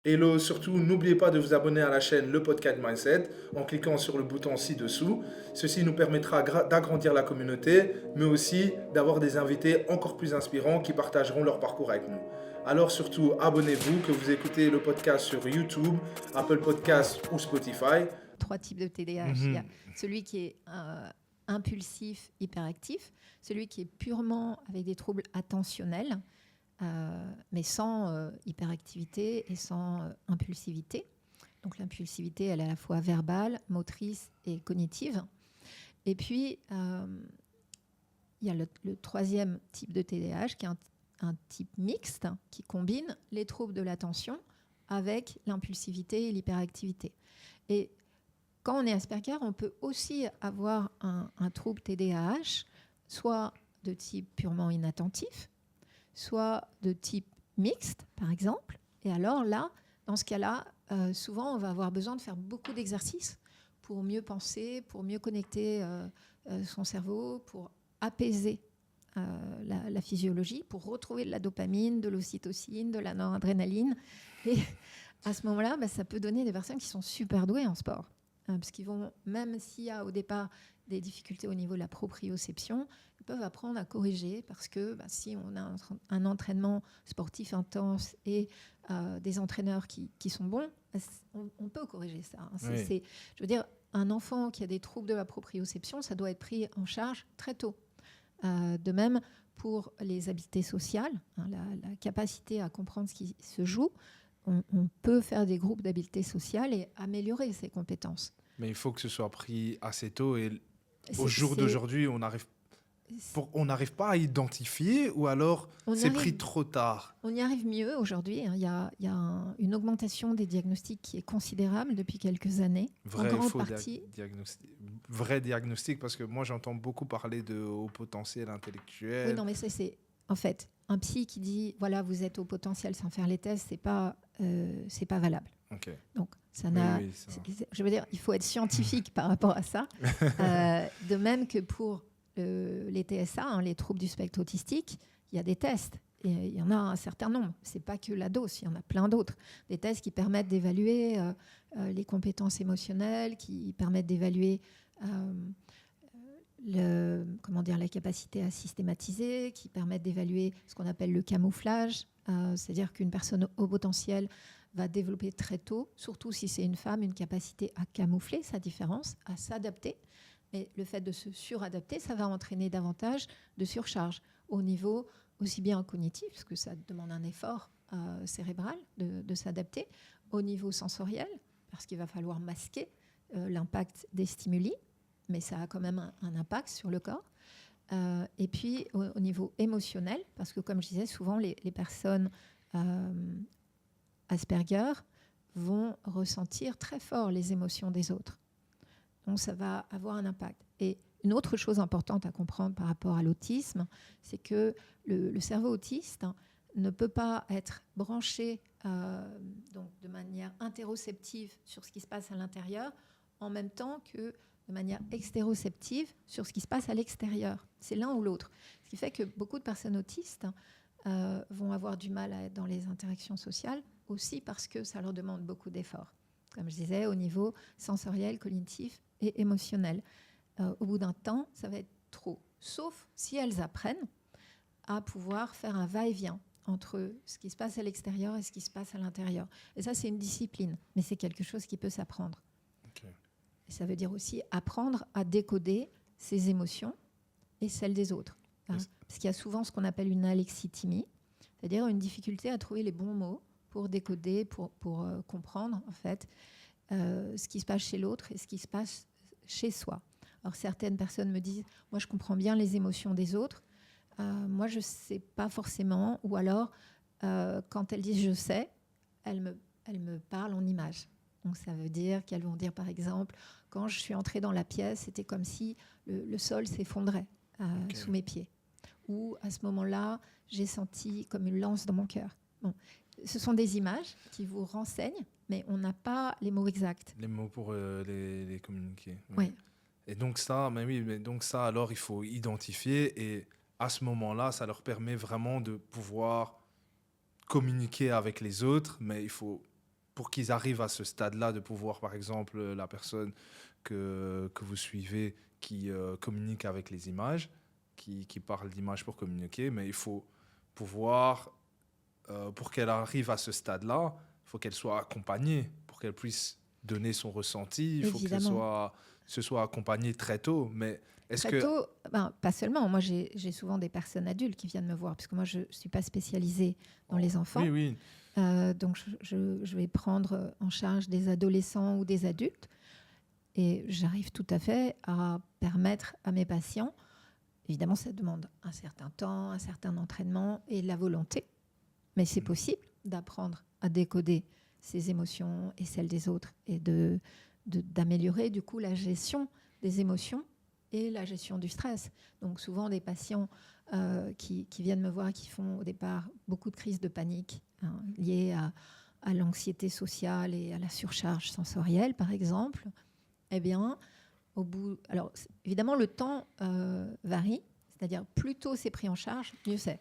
Hello, surtout n'oubliez pas de vous abonner à la chaîne Le Podcast Mindset en cliquant sur le bouton ci-dessous. Ceci nous permettra d'agrandir la communauté, mais aussi d'avoir des invités encore plus inspirants qui partageront leur parcours avec nous. Alors surtout, abonnez-vous, que vous écoutez le podcast sur YouTube, Apple Podcasts ou Spotify. Trois types de TDAH. Il y a Mhm. celui qui est impulsif, hyperactif, celui qui est purement avec des troubles attentionnels, mais sans hyperactivité et sans impulsivité. Donc l'impulsivité, elle est à la fois verbale, motrice et cognitive. Et puis, il y a le troisième type de TDAH, qui est un type mixte, qui combine les troubles de l'attention avec l'impulsivité et l'hyperactivité. Et quand on est Asperger, on peut aussi avoir un trouble TDAH, soit de type purement inattentif, soit de type mixte, par exemple. Et alors là, dans ce cas-là, souvent, on va avoir besoin de faire beaucoup d'exercices pour mieux penser, pour mieux connecter son cerveau, pour apaiser la physiologie, pour retrouver de la dopamine, de l'ocytocine, de la noradrénaline. Et à ce moment-là, ça peut donner des personnes qui sont super douées en sport. Parce qu'ils vont, même s'il y a au départ des difficultés au niveau de la proprioception, ils peuvent apprendre à corriger parce que si on a un entraînement sportif intense et des entraîneurs qui sont bons, on peut corriger ça. Oui. Je veux dire, un enfant qui a des troubles de la proprioception, ça doit être pris en charge très tôt. De même, pour les habiletés sociales, la capacité à comprendre ce qui se joue, on peut faire des groupes d'habiletés sociales et améliorer ses compétences. Mais il faut que ce soit pris assez tôt. Et au C'est- jour c'est- d'aujourd'hui, on n'arrive pas à identifier ou alors On y c'est pris arrive, trop tard. on y arrive mieux aujourd'hui. Il y a une augmentation des diagnostics qui est considérable depuis quelques années, en Vrai, grande faux partie. vrai diagnostic, parce que moi j'entends beaucoup parler de haut potentiel Oui, intellectuel. non, mais c'est en fait un psy qui dit voilà, vous êtes au potentiel sans faire les tests, c'est pas valable. Ok. Donc ça Oui, n'a, oui, ça. je veux dire, il faut être scientifique par rapport à ça. De même que pour les TSA, les troubles du spectre autistique, il y a des tests. Et il y en a un certain nombre. C'est pas que la dose, il y en a plein d'autres. Des tests qui permettent d'évaluer les compétences émotionnelles, qui permettent d'évaluer la capacité à systématiser, qui permettent d'évaluer ce qu'on appelle le camouflage, c'est-à-dire qu'une personne au potentiel va développer très tôt, surtout si c'est une femme, une capacité à camoufler sa différence, à s'adapter. Mais le fait de se suradapter, ça va entraîner davantage de surcharge au niveau aussi bien cognitif, parce que ça demande un effort cérébral de s'adapter, au niveau sensoriel, parce qu'il va falloir masquer l'impact des stimuli, mais ça a quand même un impact sur le corps. Et puis au niveau émotionnel, parce que comme je disais, souvent les personnes Asperger vont ressentir très fort les émotions des autres. Donc ça va avoir un impact. Et une autre chose importante à comprendre par rapport à l'autisme, c'est que le cerveau autiste ne peut pas être branché donc de manière interoceptive sur ce qui se passe à l'intérieur, en même temps que de manière extéroceptive sur ce qui se passe à l'extérieur. C'est l'un ou l'autre. Ce qui fait que beaucoup de personnes autistes vont avoir du mal à être dans les interactions sociales, aussi parce que ça leur demande beaucoup d'efforts. Comme je disais, au niveau sensoriel, cognitif et émotionnel. Au bout d'un temps, ça va être trop. Sauf si elles apprennent à pouvoir faire un va-et-vient entre ce qui se passe à l'extérieur et ce qui se passe à l'intérieur. Et ça, c'est une discipline, mais c'est quelque chose qui peut s'apprendre. Okay. Et ça veut dire aussi apprendre à décoder ses émotions et celles des autres. Parce qu'il y a souvent ce qu'on appelle une alexithymie, c'est-à-dire une difficulté à trouver les bons mots pour décoder, pour comprendre en fait ce qui se passe chez l'autre et ce qui se passe chez soi. Alors certaines personnes me disent, moi je comprends bien les émotions des autres, moi je ne sais pas forcément, ou alors quand elles disent je sais, elles me parlent en images. Donc ça veut dire qu'elles vont dire par exemple, quand je suis entrée dans la pièce, c'était comme si le sol s'effondrait sous mes pieds. Ou à ce moment-là, j'ai senti comme une lance dans mon cœur. Bon. Ce sont des images qui vous renseignent, mais on n'a pas les mots exacts. Les mots pour les communiquer. Oui. Et donc ça, alors il faut identifier et à ce moment-là, ça leur permet vraiment de pouvoir communiquer avec les autres, mais il faut pour qu'ils arrivent à ce stade-là, de pouvoir, par exemple, la personne que vous suivez qui communique avec les images, qui parle d'images pour communiquer, mais il faut pouvoir, pour qu'elle arrive à ce stade-là, il faut qu'elle soit accompagnée, pour qu'elle puisse donner son ressenti, il faut que ce soit accompagné très tôt. Mais est-ce Très tôt, pas seulement. Moi, j'ai souvent des personnes adultes qui viennent me voir, puisque moi, je ne suis pas spécialisée dans les enfants. Oui, oui. Donc, je vais prendre en charge des adolescents ou des adultes. Et j'arrive tout à fait à permettre à mes patients, évidemment, ça demande un certain temps, un certain entraînement et la volonté, mais c'est possible d'apprendre à décoder ses émotions et celles des autres et d'améliorer du coup la gestion des émotions et la gestion du stress. Donc souvent des patients qui viennent me voir, qui font au départ beaucoup de crises de panique liées à l'anxiété sociale et à la surcharge sensorielle par exemple, eh bien au bout, alors évidemment le temps varie, c'est-à-dire plus tôt c'est pris en charge, mieux c'est.